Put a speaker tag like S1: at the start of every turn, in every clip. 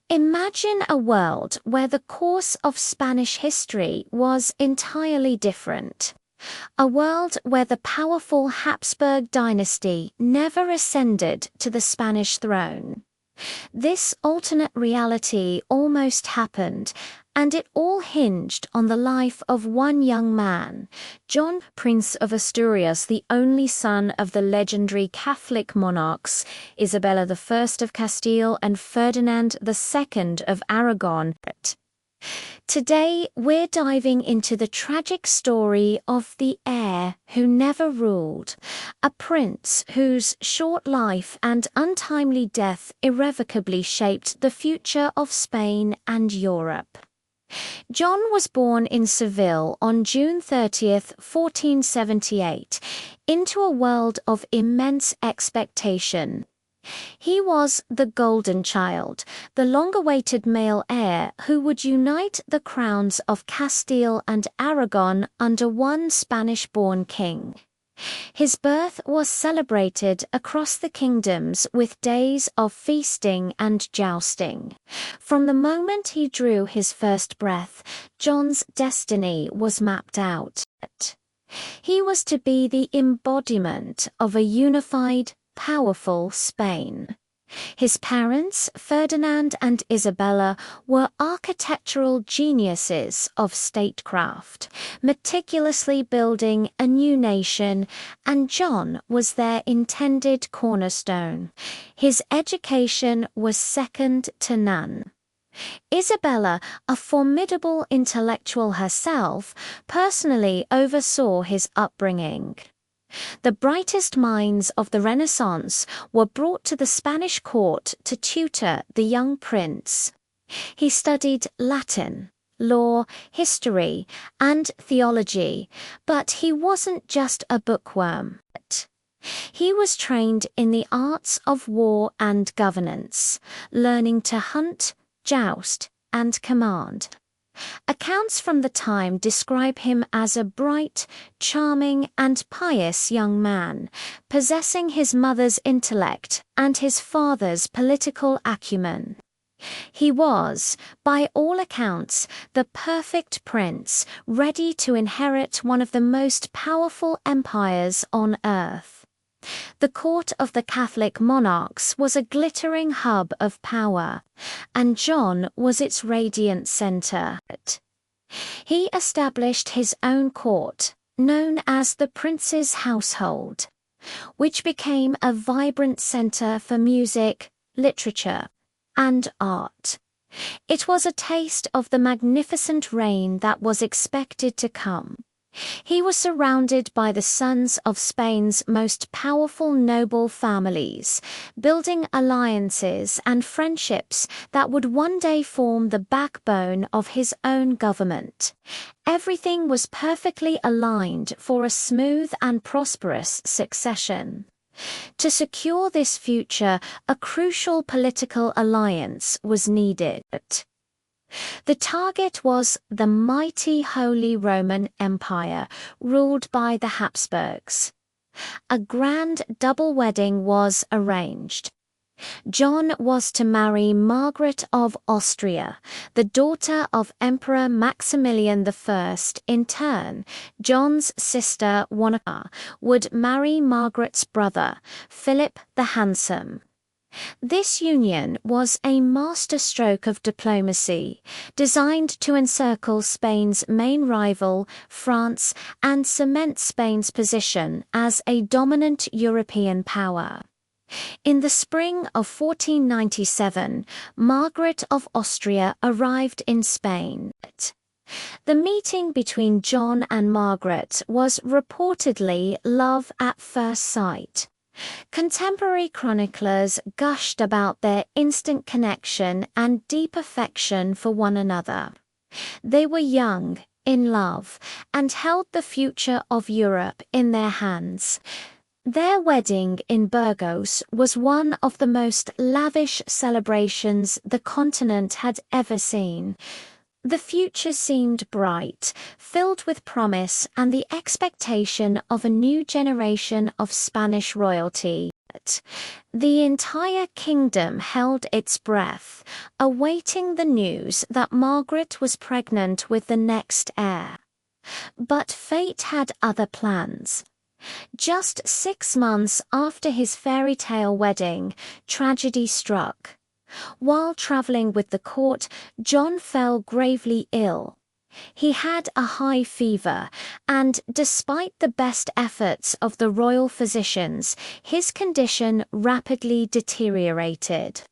S1: Imagine a world where the course of Spanish history was entirely different. A world where the powerful Habsburg dynasty never ascended to the Spanish throne. This alternate reality almost happened, and it all hinged on the life of one young man, John, Prince of Asturias, the only son of the legendary Catholic monarchs Isabella I of Castile and Ferdinand II of Aragon. Today, we're diving into the tragic story of the heir who never ruled, a prince whose short life and untimely death irrevocably shaped the future of Spain and Europe. John was born in Seville on June 30th, 1478, into a world of immense expectation. He was the golden child, the long-awaited male heir who would unite the crowns of Castile and Aragon under one Spanish-born king. His birth was celebrated across the kingdoms with days of feasting and jousting. From the moment he drew his first breath, John's destiny was mapped out. He was to be the embodiment of a unified, powerful Spain. His parents, Ferdinand and Isabella, were architectural geniuses of statecraft, meticulously building a new nation, and John was their intended cornerstone. His education was second to none. Isabella, a formidable intellectual herself, personally oversaw his upbringing. The brightest minds of the Renaissance were brought to the Spanish court to tutor the young prince. He studied Latin, law, history, and theology, but he wasn't just a bookworm. He was trained in the arts of war and governance, learning to hunt, joust, and command. Accounts from the time describe him as a bright, charming, and pious young man, possessing his mother's intellect and his father's political acumen. He was, by all accounts, the perfect prince, ready to inherit one of the most powerful empires on earth. The court of the Catholic monarchs was a glittering hub of power, and John was its radiant center. He established his own court, known as the Prince's Household, which became a vibrant center for music, literature, and art. It was a taste of the magnificent reign that was expected to come. He was surrounded by the sons of Spain's most powerful noble families, building alliances and friendships that would one day form the backbone of his own government. Everything was perfectly aligned for a smooth and prosperous succession. To secure this future, a crucial political alliance was needed. The target was the mighty Holy Roman Empire, ruled by the Habsburgs. A grand double wedding was arranged. John was to marry Margaret of Austria, the daughter of Emperor Maximilian I. In turn, John's sister Joanna would marry Margaret's brother, Philip the Handsome. This union was a masterstroke of diplomacy, designed to encircle Spain's main rival, France, and cement Spain's position as a dominant European power. In the spring of 1497, Margaret of Austria arrived in Spain. The meeting between John and Margaret was reportedly love at first sight. Contemporary chroniclers gushed about their instant connection and deep affection for one another. They were young, in love, and held the future of Europe in their hands. Their wedding in Burgos was one of the most lavish celebrations the continent had ever seen. The future seemed bright, filled with promise and the expectation of a new generation of Spanish royalty. The entire kingdom held its breath, awaiting the news that Margaret was pregnant with the next heir. But fate had other plans. Just 6 months after his fairy tale wedding, tragedy struck. While traveling with the court, John fell gravely ill. He had a high fever, and despite the best efforts of the royal physicians, his condition rapidly deteriorated.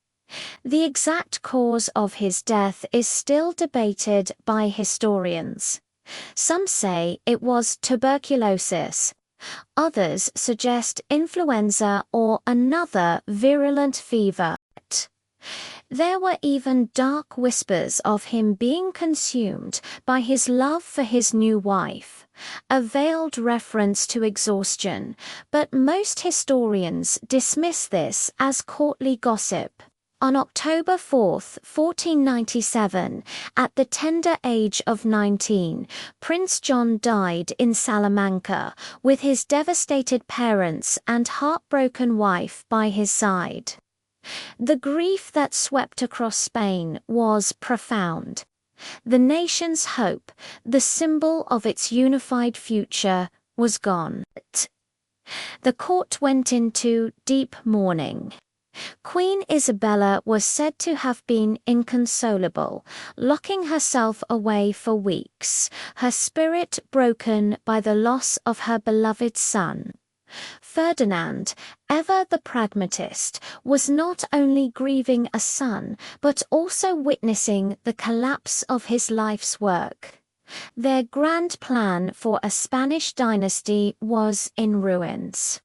S1: The exact cause of his death is still debated by historians. Some say it was tuberculosis. Others suggest influenza or another virulent fever. There were even dark whispers of him being consumed by his love for his new wife, a veiled reference to exhaustion, but most historians dismiss this as courtly gossip. On October 4, 1497, at the tender age of 19, Prince John died in Salamanca, with his devastated parents and heartbroken wife by his side. The grief that swept across Spain was profound. The nation's hope, the symbol of its unified future, was gone. The court went into deep mourning. Queen Isabella was said to have been inconsolable, locking herself away for weeks, her spirit broken by the loss of her beloved son. Ferdinand, ever the pragmatist, was not only grieving a son, but also witnessing the collapse of his life's work. Their grand plan for a Spanish dynasty was in ruins.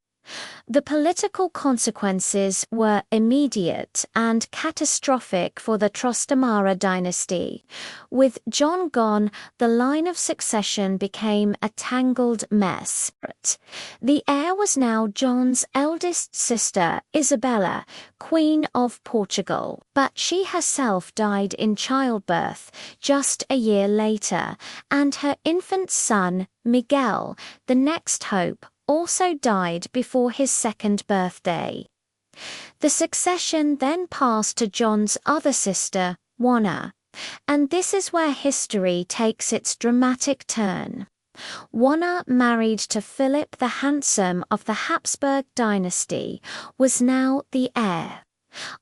S1: The political consequences were immediate and catastrophic for the Trastamara dynasty. With John gone, the line of succession became a tangled mess. The heir was now John's eldest sister, Isabella, Queen of Portugal, but she herself died in childbirth just a year later, and her infant son, Miguel, the next hope, also died before his second birthday. The succession then passed to John's other sister, Joanna, and this is where history takes its dramatic turn. Joanna, married to Philip the Handsome of the Habsburg dynasty, was now the heir.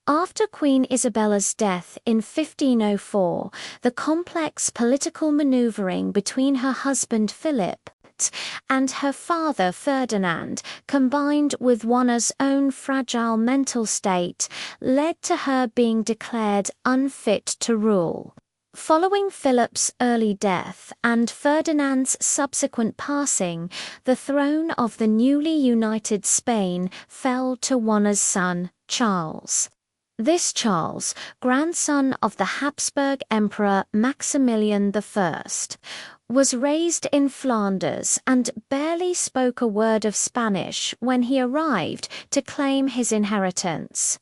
S1: After Queen Isabella's death in 1504, the complex political maneuvering between her husband Philip and her father Ferdinand, combined with Juana's own fragile mental state, led to her being declared unfit to rule. Following Philip's early death and Ferdinand's subsequent passing, the throne of the newly united Spain fell to Juana's son, Charles. This Charles, grandson of the Habsburg Emperor Maximilian I, was raised in Flanders and barely spoke a word of Spanish when he arrived to claim his inheritance.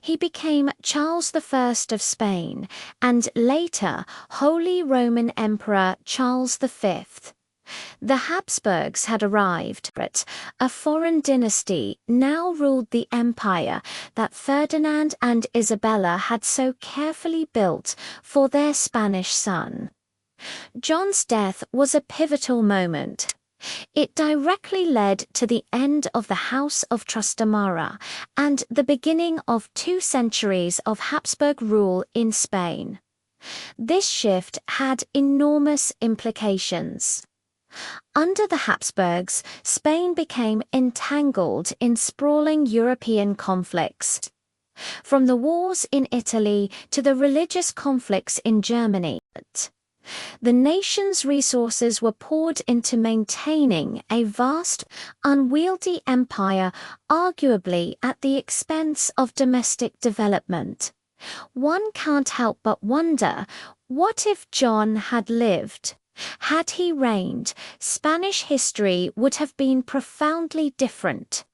S1: He became Charles I of Spain and later Holy Roman Emperor Charles V. The Habsburgs had arrived, but a foreign dynasty now ruled the empire that Ferdinand and Isabella had so carefully built for their Spanish son. John's death was a pivotal moment. It directly led to the end of the House of Trastamara and the beginning of 2 centuries of Habsburg rule in Spain. This shift had enormous implications. Under the Habsburgs, Spain became entangled in sprawling European conflicts. From the wars in Italy to the religious conflicts in Germany, the nation's resources were poured into maintaining a vast, unwieldy empire, arguably at the expense of domestic development. One can't help but wonder, what if John had lived? Had he reigned, Spanish history would have been profoundly different.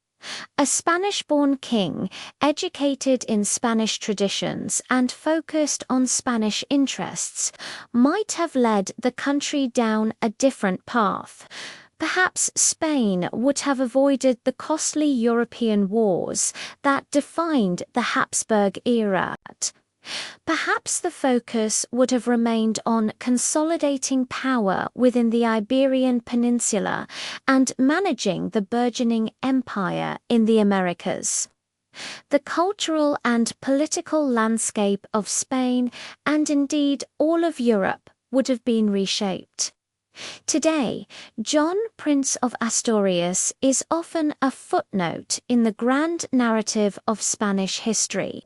S1: A Spanish-born king, educated in Spanish traditions and focused on Spanish interests, might have led the country down a different path. Perhaps Spain would have avoided the costly European wars that defined the Habsburg era. Perhaps the focus would have remained on consolidating power within the Iberian Peninsula and managing the burgeoning empire in the Americas. The cultural and political landscape of Spain, and indeed all of Europe, would have been reshaped. Today, John, Prince of Asturias, is often a footnote in the grand narrative of Spanish history,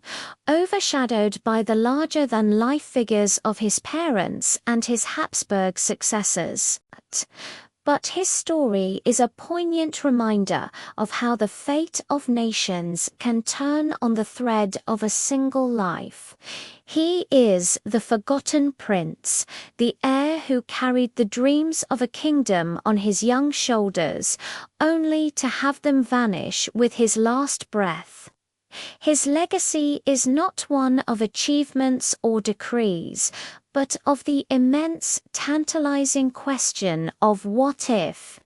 S1: overshadowed by the larger-than-life figures of his parents and his Habsburg successors. But his story is a poignant reminder of how the fate of nations can turn on the thread of a single life. He is the forgotten prince, the heir who carried the dreams of a kingdom on his young shoulders, only to have them vanish with his last breath. His legacy is not one of achievements or decrees, but of the immense, tantalizing question of what if.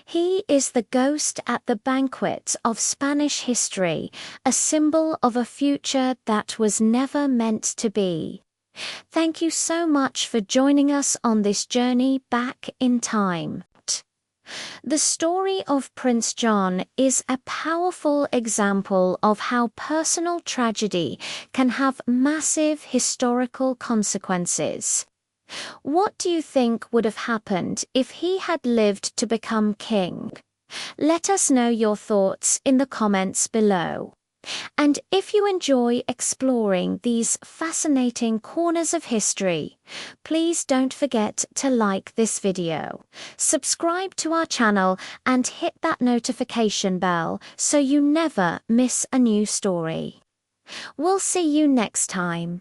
S1: He is the ghost at the banquet of Spanish history, a symbol of a future that was never meant to be. Thank you so much for joining us on this journey back in time. The story of Prince John is a powerful example of how personal tragedy can have massive historical consequences. What do you think would have happened if he had lived to become king? Let us know your thoughts in the comments below. And if you enjoy exploring these fascinating corners of history, please don't forget to like this video, subscribe to our channel, and hit that notification bell so you never miss a new story. We'll see you next time.